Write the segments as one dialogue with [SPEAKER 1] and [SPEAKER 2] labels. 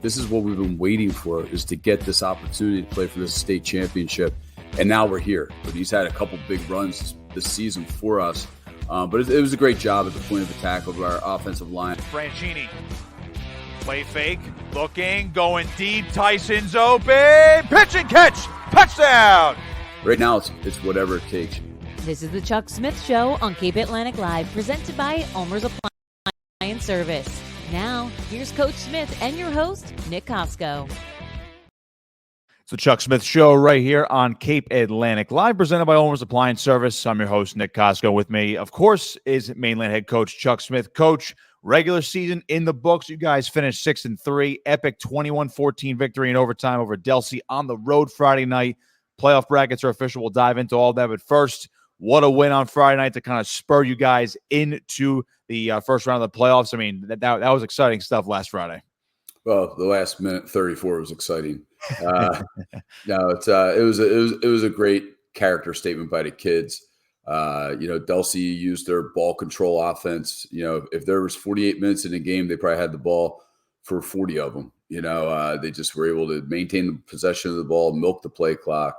[SPEAKER 1] this is what we've been waiting for, is to get this opportunity to play for this state championship. And now we're here. But he's had a couple big runs this season for us. But it was a great job at the point of attack of our offensive line.
[SPEAKER 2] Franchini, play fake, looking, going deep. Tyson's open, pitch and catch, touchdown.
[SPEAKER 1] Right now, it's whatever it takes.
[SPEAKER 3] This is the Chuck Smith Show on Cape Atlantic Live, presented by Ulmer's Appliance Service. Now, here's Coach Smith and your host, Nick Kosko.
[SPEAKER 2] It's the Chuck Smith Show right here on Cape Atlantic Live, presented by Ulmer's Appliance Service. I'm your host, Nick Kosko. With me, of course, is Mainland head coach Chuck Smith. Coach, regular season in the books. You guys finished 6-3. Epic 21-14 victory in overtime over Delsea on the road Friday night. Playoff brackets are official. We'll dive into all that. But first, what a win on Friday night to kind of spur you guys into the first round of the playoffs. I mean, that was exciting stuff last Friday.
[SPEAKER 1] Well, the last minute 34 was exciting. No, it was a great character statement by the kids. Delsea used their ball control offense. If there was 48 minutes in a game, they probably had the ball for 40 of them. They just were able to maintain the possession of the ball, milk the play clock,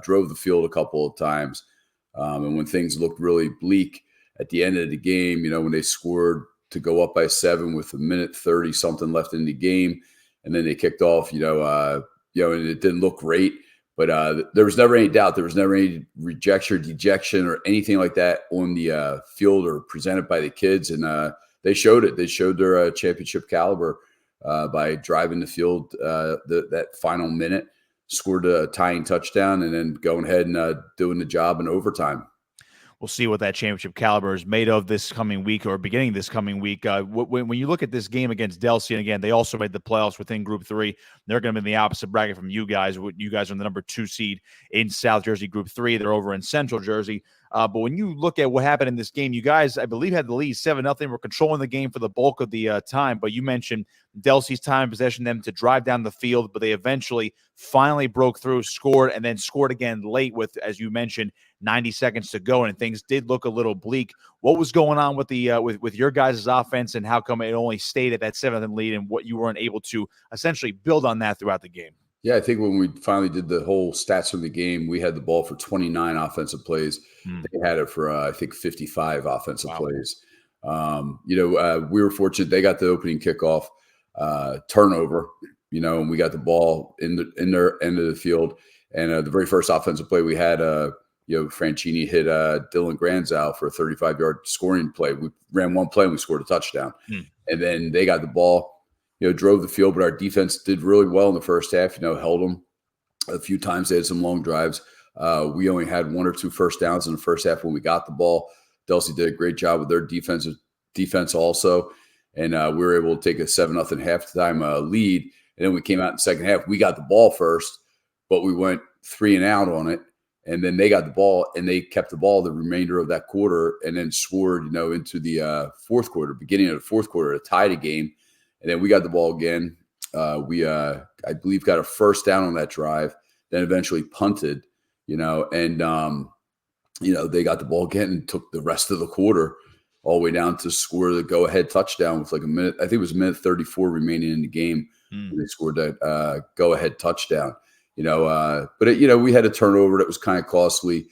[SPEAKER 1] drove the field a couple of times. And when things looked really bleak at the end of the game, when they scored to go up by 7 with a minute 30 something left in the game, and then they kicked off, and it didn't look great, but there was never any doubt. There was never any rejection or dejection or anything like that on the field or presented by the kids. And they showed it. They showed their championship caliber by driving the field that final minute, scored a tying touchdown, and then going ahead and doing the job in overtime.
[SPEAKER 2] We'll see what that championship caliber is made of this coming week, or beginning this coming week. When you look at this game against Delsea, and again, they also made the playoffs within Group 3. They're going to be in the opposite bracket from you guys. You guys are in the number 2 seed in South Jersey Group 3. They're over in Central Jersey. But when you look at what happened in this game, you guys, I believe, had the lead 7-0. We're controlling the game for the bulk of the time. But you mentioned Delsea's time possession, them to drive down the field, but they eventually finally broke through, scored, and then scored again late with, as you mentioned, 90 seconds to go, and things did look a little bleak. What was going on with the with your guys' offense, and how come it only stayed at that 7th lead, and what you weren't able to essentially build on that throughout the game?
[SPEAKER 1] Yeah, I think when we finally did the whole stats from the game, we had the ball for 29 offensive plays. They had it for, I think, 55 offensive plays. We were fortunate. They got the opening kickoff turnover, and we got the ball in their end of the field. And the very first offensive play we had, Franchini hit Dylan Granzow for a 35-yard scoring play. We ran one play and we scored a touchdown. And then they got the ball, drove the field, but our defense did really well in the first half, held them a few times. They had some long drives. We only had 1 or 2 first downs in the first half when we got the ball. Delsea did a great job with their defense also. And we were able to take a 7-0 halftime lead. And then we came out in the second half. We got the ball first, but we went 3 and out on it. And then they got the ball, and they kept the ball the remainder of that quarter, and then scored, into the fourth quarter, beginning of the fourth quarter, to tie the game. And then we got the ball again. We, I believe, got a first down on that drive, then eventually punted, and, they got the ball again and took the rest of the quarter all the way down to score the go-ahead touchdown with like a minute. I think it was a minute 34 remaining in the game. When they scored that go-ahead touchdown. We had a turnover that was kind of costly.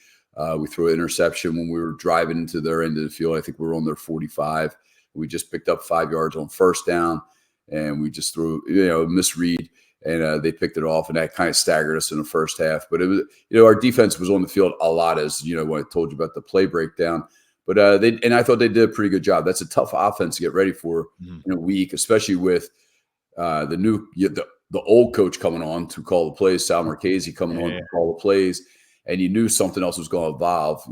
[SPEAKER 1] We threw an interception when we were driving into their end of the field. I think we were on their 45. We just picked up 5 yards on first down, and we just threw, a misread, and they picked it off, and that kind of staggered us in the first half. But it was, our defense was on the field a lot, as when I told you about the play breakdown. But I thought they did a pretty good job. That's a tough offense to get ready for in a week, especially with the old coach coming on to call the plays, Sal Marchese coming on to call the plays, and you knew something else was going to evolve,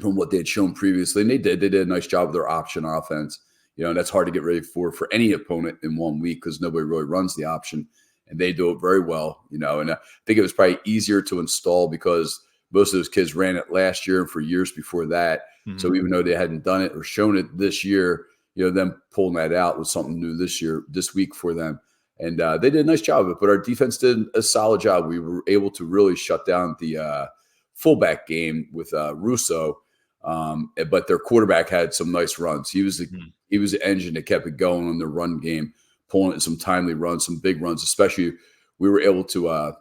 [SPEAKER 1] from what they had shown previously. And they did a nice job with their option offense, and that's hard to get ready for any opponent in 1 week because nobody really runs the option, and they do it very well, and I think it was probably easier to install because most of those kids ran it last year and for years before that. So even though they hadn't done it or shown it this year, them pulling that out was something new this week for them. And they did a nice job of it, but our defense did a solid job. We were able to really shut down the fullback game with Russo, but their quarterback had some nice runs. He was the engine that kept it going on the run game. pulling some timely runs, some big runs, especially we were able to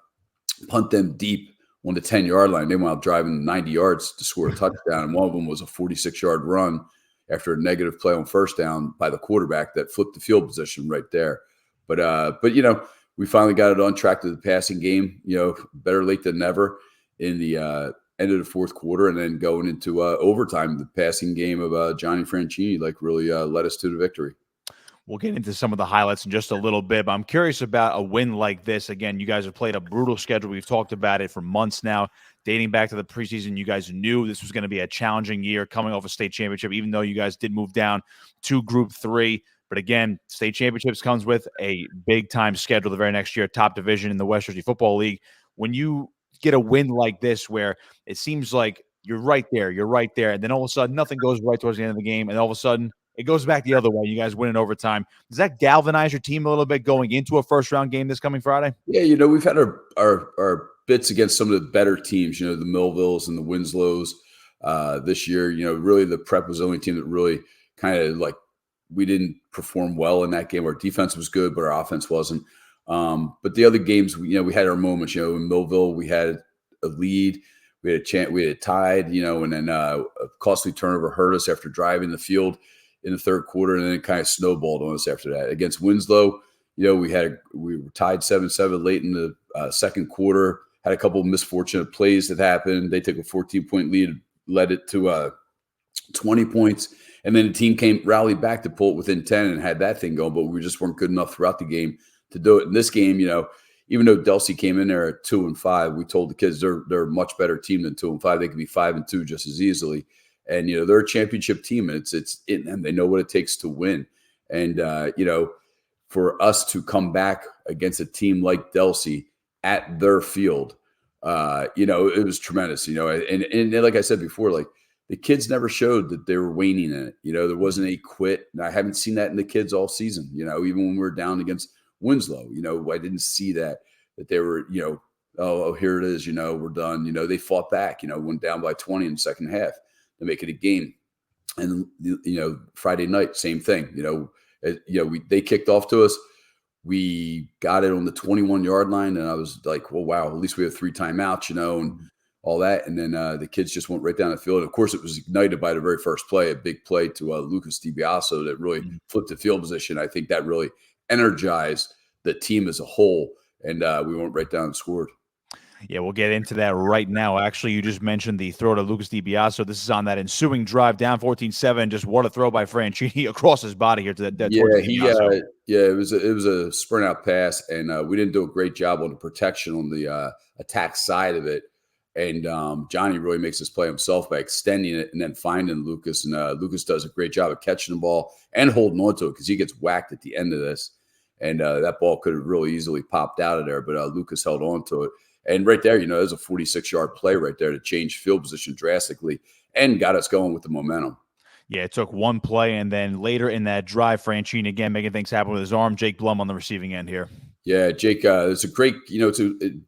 [SPEAKER 1] punt them deep on the 10-yard line. They went out driving 90 yards to score a touchdown, and one of them was a 46-yard run after a negative play on first down by the quarterback that flipped the field position right there. But we finally got it on track to the passing game. Better late than never in the end of the fourth quarter, and then going into overtime, the passing game of Johnny Franchini really led us to the victory.
[SPEAKER 2] We'll get into some of the highlights in just a little bit, but I'm curious about a win like this. Again, you guys have played a brutal schedule. We've talked about it for months now, dating back to the preseason. You guys knew this was going to be a challenging year coming off a state championship, even though you guys did move down to Group 3. But again, state championships comes with a big-time schedule the very next year, top division in the West Jersey Football League. When you get a win like this where it seems like you're right there, and then all of a sudden nothing goes right towards the end of the game, and all of a sudden it goes back the other way. You guys win in overtime. Does that galvanize your team a little bit going into a first-round game this coming Friday?
[SPEAKER 1] Yeah, we've had our bits against some of the better teams, the Millvilles and the Winslows this year. Really the Prep was the only team that really kind of we didn't perform well in that game. Our defense was good, but our offense wasn't. But the other games, we had our moments. In Millville, we had a lead. We had a chance. We had it tied. And then a costly turnover hurt us after driving the field in the third quarter, and then it kind of snowballed on us after that. Against Winslow, we were tied 7-7 late in the second quarter. Had a couple of misfortunate plays that happened. They took a 14-point lead, led it to 20 points. And then the team rallied back to pull it within 10 and had that thing going, but we just weren't good enough throughout the game to do it. In this game, even though Delsea came in there at 2-5, we told the kids they're a much better team than 2-5. They could be 5-2 just as easily. And, they're a championship team, and it's in them. They know what it takes to win. And, for us to come back against a team like Delsea at their field, it was tremendous, and like I said before, the kids never showed that they were waning in it. There wasn't a quit. And I haven't seen that in the kids all season, even when we were down against Winslow, I didn't see that they were, oh, here it is, we're done. They fought back, went down by 20 in the second half to make it a game. And, Friday night, same thing, they kicked off to us. We got it on the 21-yard line, and I was like, well, wow, at least we have 3 timeouts, and all that. And then the kids just went right down the field. And of course, it was ignited by the very first play, a big play to Lucas DiBiaso that really flipped the field position. I think that really energized the team as a whole, and we went right down and scored.
[SPEAKER 2] Yeah, we'll get into that right now. Actually, you just mentioned the throw to Lucas DiBiaso. This is on that ensuing drive down 14-7. Just what a throw by Franchini across his body here to that.
[SPEAKER 1] It was a sprint out pass, and we didn't do a great job on the protection on the attack side of it. And Johnny really makes this play himself by extending it and then finding Lucas. And Lucas does a great job of catching the ball and holding on to it because he gets whacked at the end of this. And that ball could have really easily popped out of there, but Lucas held on to it. And right there, there's a 46-yard play right there to change field position drastically and got us going with the momentum.
[SPEAKER 2] Yeah, it took one play, and then later in that drive, Franchini again making things happen with his arm. Jake Blum on the receiving end here.
[SPEAKER 1] Yeah, Jake, it's a great,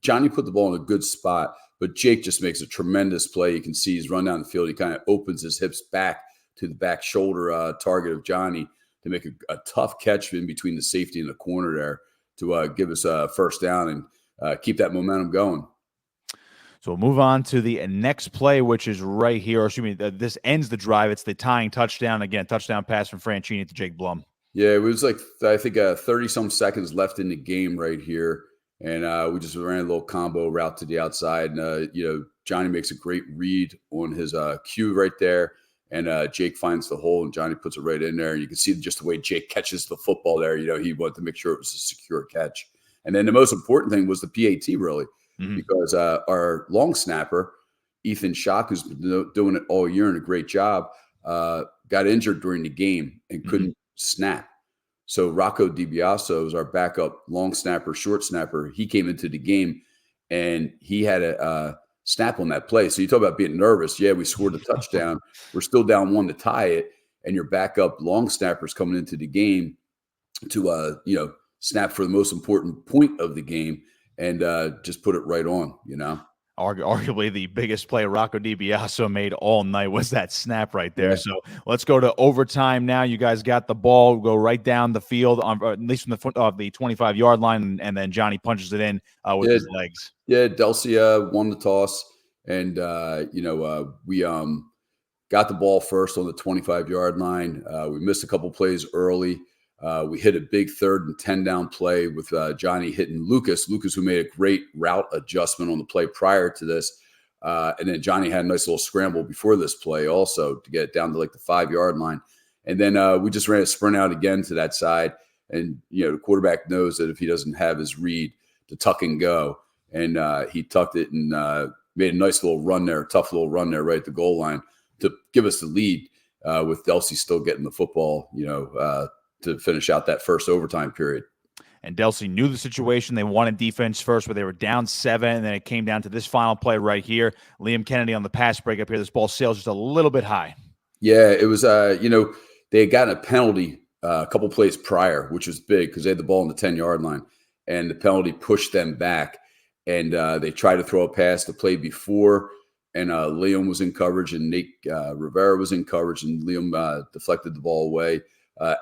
[SPEAKER 1] Johnny put the ball in a good spot, but Jake just makes a tremendous play. You can see he's run down the field. He kind of opens his hips back to the back shoulder target of Johnny to make a tough catch in between the safety and the corner there to give us a first down and keep that momentum going.
[SPEAKER 2] So we'll move on to the next play, which is right here. This ends the drive. It's the tying touchdown. Again, touchdown pass from Franchini to Jake Blum.
[SPEAKER 1] Yeah, it was I think 30-some seconds left in the game right here. And we just ran a little combo route to the outside. And, Johnny makes a great read on his cue right there. And Jake finds the hole, and Johnny puts it right in there. And you can see just the way Jake catches the football there. He wanted to make sure it was a secure catch. And then the most important thing was the PAT, really, because our long snapper, Ethan Schock, who's been doing it all year and a great job, got injured during the game and couldn't snap. So Rocco DiBiaso is our backup long snapper, short snapper. He came into the game, and he had a snap on that play. So you talk about being nervous. Yeah, we scored a touchdown. We're still down 1 to tie it, and your backup long snapper's coming into the game to snap for the most important point of the game and just put it right on.
[SPEAKER 2] arguably the biggest play Rocco DiBiaso made all night was that snap right there.
[SPEAKER 1] Yeah.
[SPEAKER 2] So let's go to overtime now. You guys got the ball, go right down the field, at least from the foot of the 25-yard line, and then Johnny punches it in with his legs.
[SPEAKER 1] Yeah, Delsea won the toss, and we got the ball first on the 25-yard line. We missed a couple plays early. We hit a big 3rd and 10 down play with Johnny hitting Lucas, who made a great route adjustment on the play prior to this. And then Johnny had a nice little scramble before this play also to get it down to like the 5-yard line. And then we just ran a sprint out again to that side. And, the quarterback knows that if he doesn't have his read to tuck and go, and he tucked it and made a nice little run there, tough little run there right at the goal line to give us the lead with Delsea still getting the football, to finish out that first overtime period.
[SPEAKER 2] And Delsea knew the situation. They wanted defense first, where they were down 7, and then it came down to this final play right here. Liam Kennedy on the pass break up here. This ball sails just a little bit high.
[SPEAKER 1] Yeah, it was, they had gotten a penalty a couple plays prior, which was big because they had the ball on the 10-yard line, and the penalty pushed them back. And they tried to throw a pass the play before, and Liam was in coverage, and Nick Rivera was in coverage, and Liam deflected the ball away.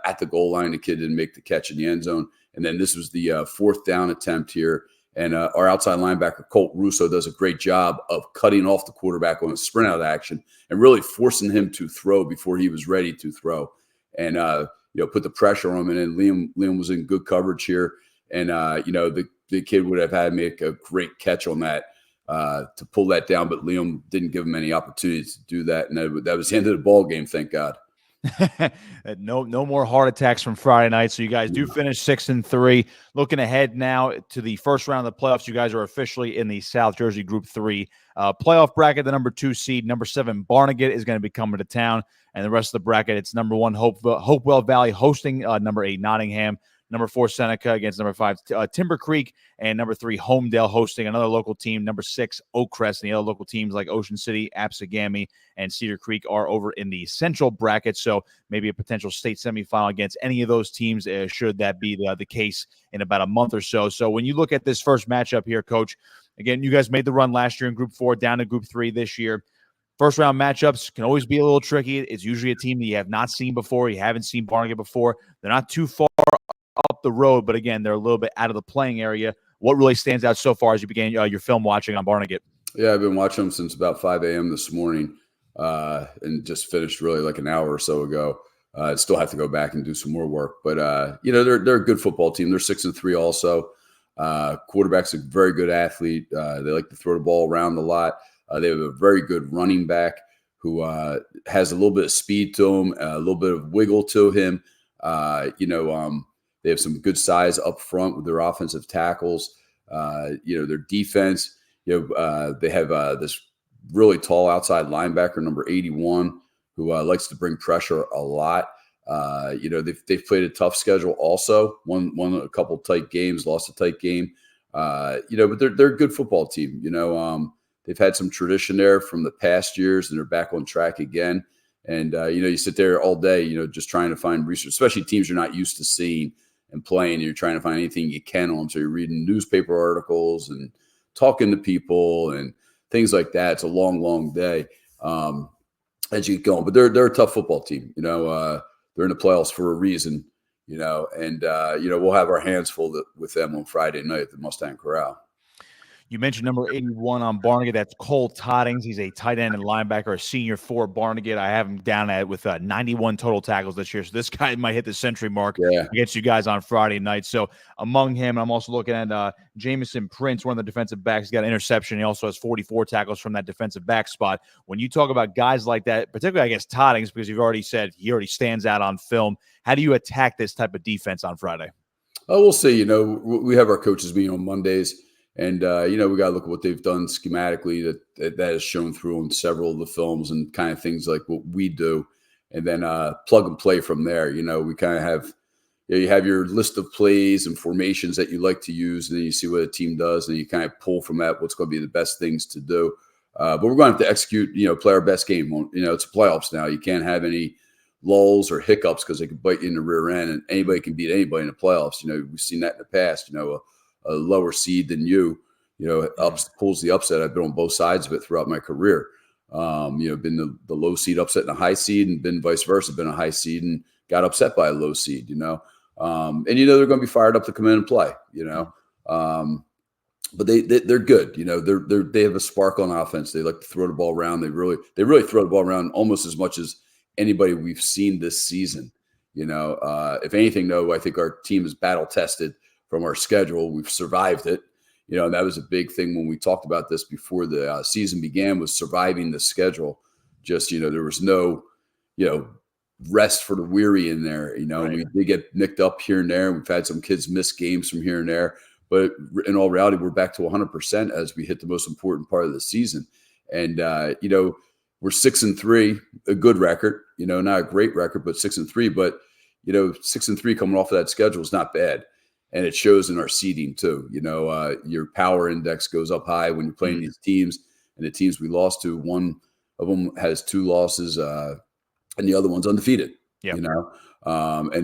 [SPEAKER 1] At the goal line, the kid didn't make the catch in the end zone. And then this was the 4th down attempt here. And our outside linebacker, Colt Russo, does a great job of cutting off the quarterback on a sprint out action and really forcing him to throw before he was ready to throw. And, put the pressure on him. And then Liam was in good coverage here. And, the kid would have had to make a great catch on that to pull that down. But Liam didn't give him any opportunities to do that. And that was the end of the ball game, thank God.
[SPEAKER 2] No more heart attacks from Friday night. So you guys do finish 6-3. Looking ahead now to the first round of the playoffs, you guys are officially in the South Jersey Group 3 playoff bracket. The number 2 seed, number 7 Barnegat, is going to be coming to town, and the rest of the bracket, it's number 1 Hopewell Valley hosting number 8 Nottingham, number 4 Seneca against number 5 Timber Creek, and number 3 Homedale hosting another local team, number 6 Oakcrest, and the other local teams like Ocean City, Absegami, and Cedar Creek are over in the central bracket. So maybe a potential state semifinal against any of those teams, should that be the case in about a month or so. So when you look at this first matchup here, Coach, again, you guys made the run last year in Group 4 down to Group 3 this year. First round matchups can always be a little tricky. It's usually a team that you have not seen before. You haven't seen Barnegat before. They're not too far up the road, but again, they're a little bit out of the playing area. What really stands out so far as you began your film watching on Barnegat?
[SPEAKER 1] Yeah, I've been watching them since about 5 a.m. this morning and just finished really like an hour or so ago. I still have to go back and do some more work, but they're a good football team. They're 6-3 also. Quarterback's a very good athlete. They like to throw the ball around a lot. They have a very good running back who has a little bit of speed to him, a little bit of wiggle to him. They have some good size up front with their offensive tackles. Their defense, they have this really tall outside linebacker, number 81, who likes to bring pressure a lot. They've played a tough schedule also, won a couple tight games, lost a tight game. But they're a good football team. They've had some tradition there from the past years, and they're back on track again. And, you sit there all day, just trying to find research, especially teams you're not used to seeing and playing. You're trying to find anything you can on them. So you're reading newspaper articles and talking to people and things like that. It's a long, long day as you get going. But they're a tough football team. They're in the playoffs for a reason, and we'll have our hands full with them on Friday night at the Mustang Corral.
[SPEAKER 2] You mentioned number 81 on Barnegat. That's Cole Toddings. He's a tight end and linebacker, a senior for Barnegat. I have him down with 91 total tackles this year. So this guy might hit the century mark against you guys on Friday night. So among him, I'm also looking at Jamison Prince, one of the defensive backs. He's got an interception. He also has 44 tackles from that defensive back spot. When you talk about guys like that, particularly, I guess, Toddings, because you've already said he already stands out on film, how do you attack this type of defense on Friday?
[SPEAKER 1] Oh, we'll see. We have our coaches meeting on Mondays. And, we got to look at what they've done schematically that has shown through on several of the films and kind of things like what we do. And then plug and play from there. We kind of have, you have your list of plays and formations that you like to use. And then you see what a team does. And you kind of pull from that what's going to be the best things to do. But we're going to have to execute, play our best game. It's playoffs now. You can't have any lulls or hiccups because they can bite you in the rear end. And anybody can beat anybody in the playoffs. We've seen that in the past, a lower seed than you pulls the upset. I've been on both sides of it throughout my career. Been the low seed upset and a high seed, and been vice versa, been a high seed and got upset by a low seed, and they're going to be fired up to come in and play, but they're good. They have a spark on offense. They like to throw the ball around. They really throw the ball around almost as much as anybody we've seen this season. If anything, though, I think our team is battle tested from our schedule. We've survived it. And that was a big thing when we talked about this before the season began, was surviving the schedule. Just, there was no, rest for the weary in there.
[SPEAKER 2] Right.
[SPEAKER 1] We did get nicked up here and there. We've had some kids miss games from here and there. But in all reality, we're back to 100% as we hit the most important part of the season. And, we're 6-3, a good record, not a great record, but 6-3. But, 6-3 coming off of that schedule is not bad. And it shows in our seeding too. Your power index goes up high when you're playing these teams. And the teams we lost to, one of them has 2 losses, and the other one's undefeated.
[SPEAKER 2] Yeah.
[SPEAKER 1] And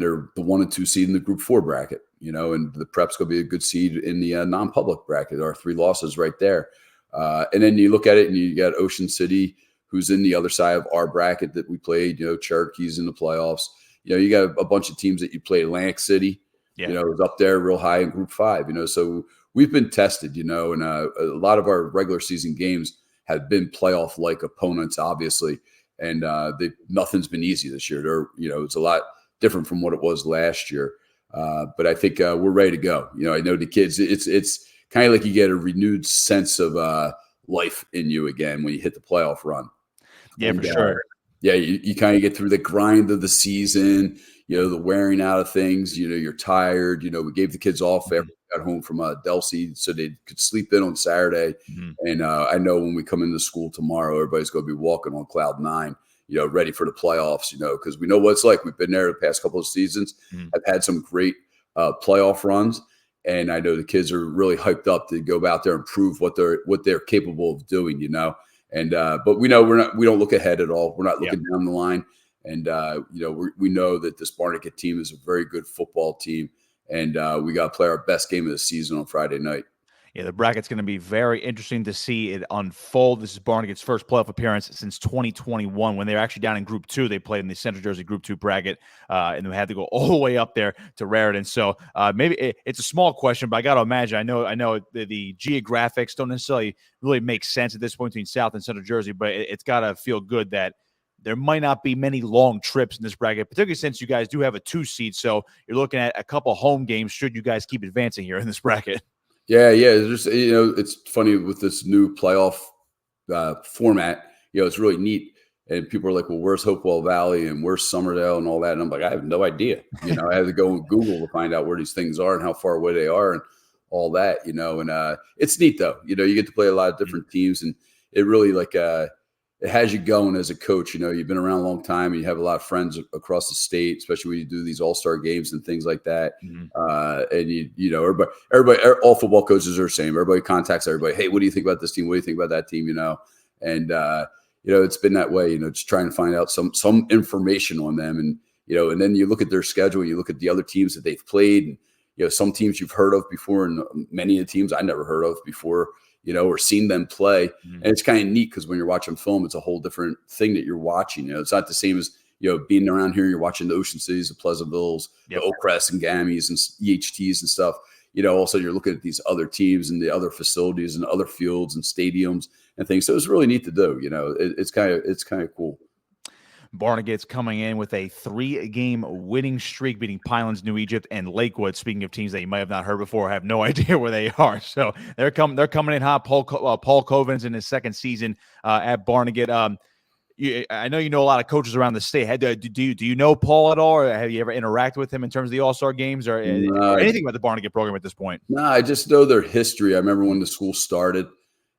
[SPEAKER 1] they're the 1 and 2 seed in the Group 4 bracket. And the Prep's going to be a good seed in the non-public bracket. Our 3 losses right there. And then you look at it, and you got Ocean City, who's in the other side of our bracket that we played. Cherokee's in the playoffs. You got a bunch of teams that you played. Atlantic City.
[SPEAKER 2] Yeah.
[SPEAKER 1] It was up there real high in Group 5, so we've been tested, and a lot of our regular season games have been playoff-like opponents, obviously, and nothing's been easy this year. It's a lot different from what it was last year, but I think we're ready to go. I know the kids, it's kind of like you get a renewed sense of life in you again when you hit the playoff run.
[SPEAKER 2] Yeah, for sure.
[SPEAKER 1] You kind of get through the grind of the season, the wearing out of things, you're tired. We gave the kids off after we got home from Delsea so they could sleep in on Saturday. And I know when we come into school tomorrow, everybody's going to be walking on cloud 9, ready for the playoffs, because we know what it's like. We've been there the past couple of seasons. I've had some great playoff runs. And I know the kids are really hyped up to go out there and prove what they're capable of doing, And but we know we don't look ahead at all. We're not looking down the line. And we know that this Barnegat team is a very good football team, and we got to play our best game of the season on Friday night.
[SPEAKER 2] Yeah, the bracket's going to be very interesting to see it unfold. This is Barnegat's first playoff appearance since 2021. When they were actually down in Group 2, they played in the Central Jersey Group 2 bracket, and they had to go all the way up there to Raritan. So maybe it's a small question, but I got to imagine. I know the geographics don't necessarily really make sense at this point between South and Central Jersey, but it's got to feel good that there might not be many long trips in this bracket, particularly since you guys do have a 2 seed. So you're looking at a couple home games should you guys keep advancing here in this bracket.
[SPEAKER 1] Yeah. Just, it's funny with this new playoff format. It's really neat. And people are like, well, where's Hopewell Valley and where's Summerdale and all that? And I'm like, I have no idea. I had to go on Google to find out where these things are and how far away they are and all that, and it's neat though. You get to play a lot of different teams, and it really it has you going as a coach. You've been around a long time and you have a lot of friends across the state, especially when you do these all-star games and things like that. And everybody, all football coaches are the same. Everybody contacts everybody. Hey, what do you think about this team? What do you think about that team? And it's been that way, just trying to find out some information on them. And, and then you look at their schedule, you look at the other teams that they've played, and, some teams you've heard of before and many of the teams I never heard of before, or seen them play. And it's kind of neat because when you're watching film, it's a whole different thing that you're watching. It's not the same as, being around here, you're watching the Ocean Cities, the Pleasantvilles, the Oakcrests and Gammies and EHTs and stuff. Also you're looking at these other teams and the other facilities and other fields and stadiums and things. So it's really neat to do. It's kind of cool.
[SPEAKER 2] Barnegat's coming in with a 3-game winning streak, beating Pinelands, New Egypt, and Lakewood. Speaking of teams that you might have not heard before, I have no idea where they are. So they're coming in hot. Paul Covan's in his second season at Barnegat. I know you know a lot of coaches around the state. Do you know Paul at all, or have you ever interacted with him in terms of the All-Star games or anything about the Barnegat program at this point?
[SPEAKER 1] No, I just know their history. I remember when the school started.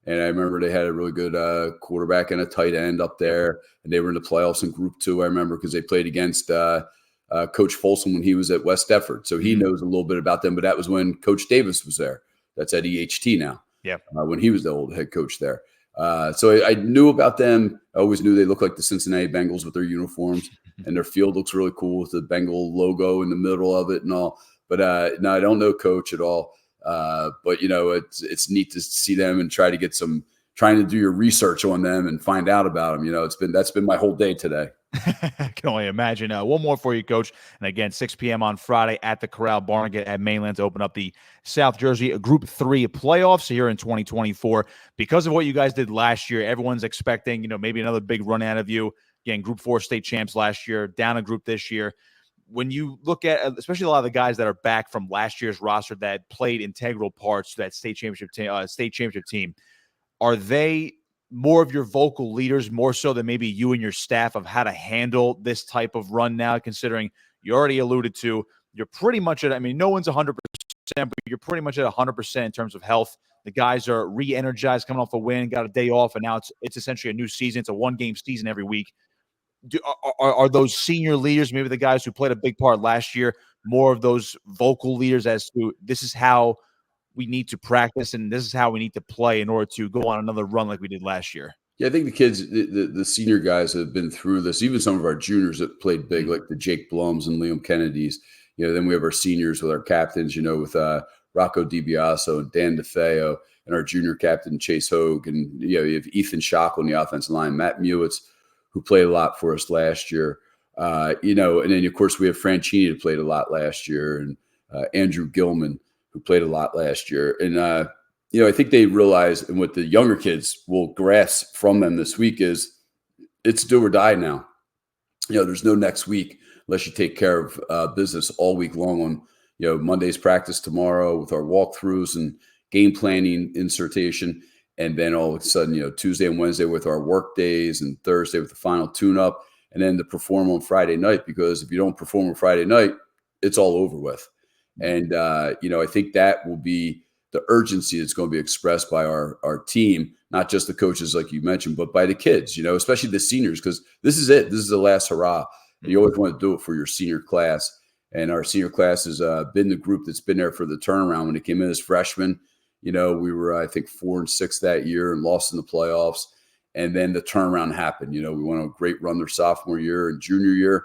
[SPEAKER 1] And I remember they had a really good quarterback and a tight end up there. And they were in the playoffs in Group 2, I remember, because they played against Coach Folsom when he was at West Deptford. So he knows a little bit about them. But that was when Coach Davis was there. That's at EHT now.
[SPEAKER 2] Yeah.
[SPEAKER 1] When he was the old head coach there. So I knew about them. I always knew they looked like the Cincinnati Bengals with their uniforms. And their field looks really cool with the Bengal logo in the middle of it and all. But no, I don't know Coach at all. But it's neat to see them and trying to do your research on them and find out about them. That's been my whole day today.
[SPEAKER 2] I can only imagine. One more for you, Coach. And again, 6 p.m. on Friday at the Corral, Barnegat at Mainland to open up the South Jersey Group 3 playoffs here in 2024. Because of what you guys did last year, everyone's expecting, maybe another big run out of you. Again, Group 4 state champs last year, down a group this year. When you look at, especially a lot of the guys that are back from last year's roster that played integral parts to that state championship team, are they more of your vocal leaders, more so than maybe you and your staff of how to handle this type of run now, considering you already alluded to, you're pretty much at, no one's 100%, but you're pretty much at 100% in terms of health. The guys are re-energized, coming off a win, got a day off, and now it's essentially a new season. It's a one-game season every week. Are those senior leaders, maybe the guys who played a big part last year, more of those vocal leaders as to this is how we need to practice and this is how we need to play in order to go on another run like we did last year?
[SPEAKER 1] Yeah, I think the kids, the senior guys have been through this. Even some of our juniors that played big, like the Jake Blums and Liam Kennedys. Then we have our seniors with our captains, with Rocco DiBiaso and Dan DeFeo, and our junior captain Chase Hogue, and you have Ethan Schock on the offensive line, Matt Mewitz, who played a lot for us last year. And then of course we have Franchini who played a lot last year, and Andrew Gilman, who played a lot last year. And, I think they realize, and what the younger kids will grasp from them this week is it's do or die now. There's no next week unless you take care of business all week long on, Monday's practice tomorrow with our walkthroughs and game planning insertion. And then all of a sudden, Tuesday and Wednesday with our work days, and Thursday with the final tune-up, and then to perform on Friday night, because if you don't perform on Friday night, it's all over with. And, I think that will be the urgency that's going to be expressed by our team, not just the coaches like you mentioned, but by the kids, especially the seniors, because this is it. This is the last hurrah. You always want to do it for your senior class. And our senior class has been the group that's been there for the turnaround. When it came in as freshmen, we were, I think, 4-6 that year and lost in the playoffs. And then the turnaround happened. We went on a great run their sophomore year and junior year.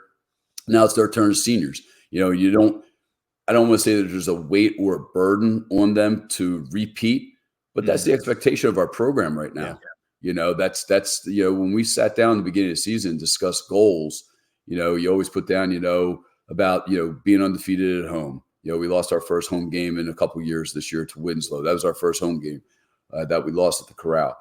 [SPEAKER 1] Now it's their turn as seniors. I don't want to say that there's a weight or a burden on them to repeat, but that's the expectation of our program right now. Yeah. That's when we sat down at the beginning of the season and discussed goals, you always put down, about, being undefeated at home. We lost our first home game in a couple of years this year to Winslow. That was our first home game that we lost at the Corral.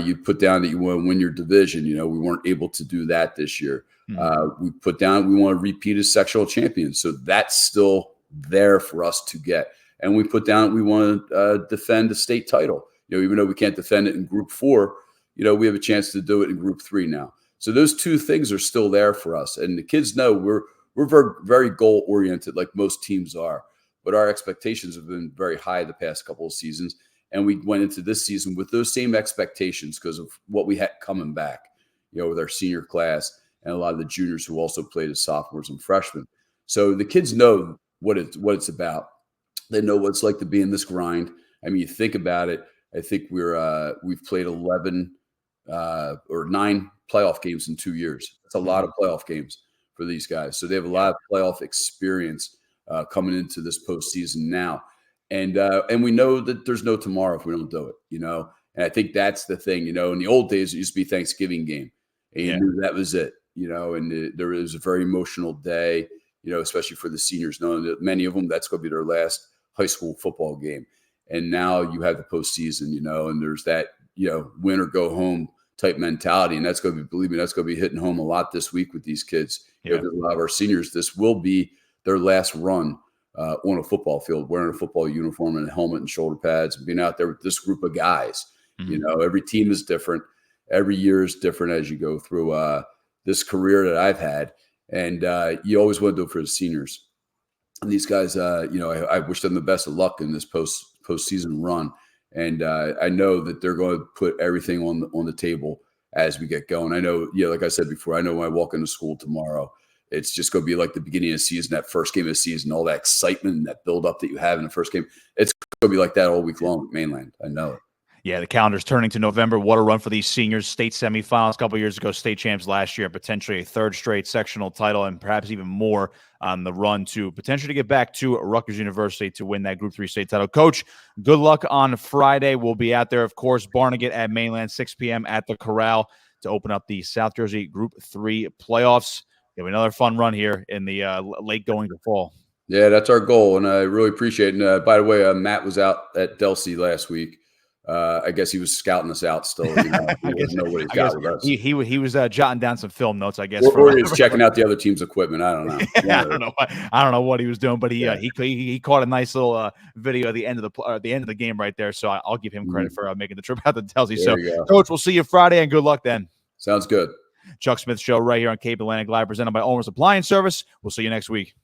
[SPEAKER 1] You put down that you want to win your division. We weren't able to do that this year. We put down we want to repeat as sectional champions. So that's still there for us to get. And we put down we want to defend the state title. Even though we can't defend it in Group 4, we have a chance to do it in Group 3 now. So those two things are still there for us. And the kids know we're very, very goal oriented, like most teams are. But our expectations have been very high the past couple of seasons. And we went into this season with those same expectations because of what we had coming back, with our senior class and a lot of the juniors who also played as sophomores and freshmen. So the kids know what it's about. They know what it's like to be in this grind. You think about it. I think we've played 11 or 9 playoff games in 2 years. That's a lot of playoff games for these guys. So they have a lot of playoff experience coming into this postseason now. And we know that there's no tomorrow if we don't do it, And I think that's the thing, in the old days, it used to be Thanksgiving game. And you knew that was it, and there was a very emotional day, especially for the seniors, knowing that many of them, that's going to be their last high school football game. And now you have the postseason, and there's that, win or go home type mentality. And that's going to be, believe me, that's going to be hitting home a lot this week with these kids. A lot of our seniors, this will be their last run on a football field, wearing a football uniform and a helmet and shoulder pads, and being out there with this group of guys. Every team is different. Every year is different as you go through this career that I've had. And you always want to do it for the seniors. And these guys, I wish them the best of luck in this postseason run. And I know that they're going to put everything on the table as we get going. I know, like I said before, I know when I walk into school tomorrow, it's just going to be like the beginning of the season, that first game of the season, all that excitement and that build up that you have in the first game. It's going to be like that all week long at Mainland. I know it.
[SPEAKER 2] Yeah, the calendar's turning to November. What a run for these seniors. State semifinals a couple years ago, state champs last year, and potentially a third straight sectional title, and perhaps even more on the run to potentially get back to Rutgers University to win that Group 3 state title. Coach, good luck on Friday. We'll be out there, of course. Barnegat at Mainland, 6 p.m. at the Corral to open up the South Jersey Group 3 playoffs. We have another fun run here in the late going to fall.
[SPEAKER 1] Yeah, that's our goal, and I really appreciate it. And by the way, Matt was out at Delsea last week. I guess he was scouting us out still. You know, he doesn't know what he's got with us.
[SPEAKER 2] He was jotting down some film notes, I guess.
[SPEAKER 1] Or he was checking out the other team's equipment. I don't know.
[SPEAKER 2] Yeah, I don't know what he was doing, but he caught a nice little video at the end of the game right there. So I'll give him credit for making the trip out to Delsea. So, Coach, we'll see you Friday, and good luck then.
[SPEAKER 1] Sounds good.
[SPEAKER 2] Chuck Smith Show right here on Cape Atlantic Live, presented by Ulmer's Appliance Service. We'll see you next week.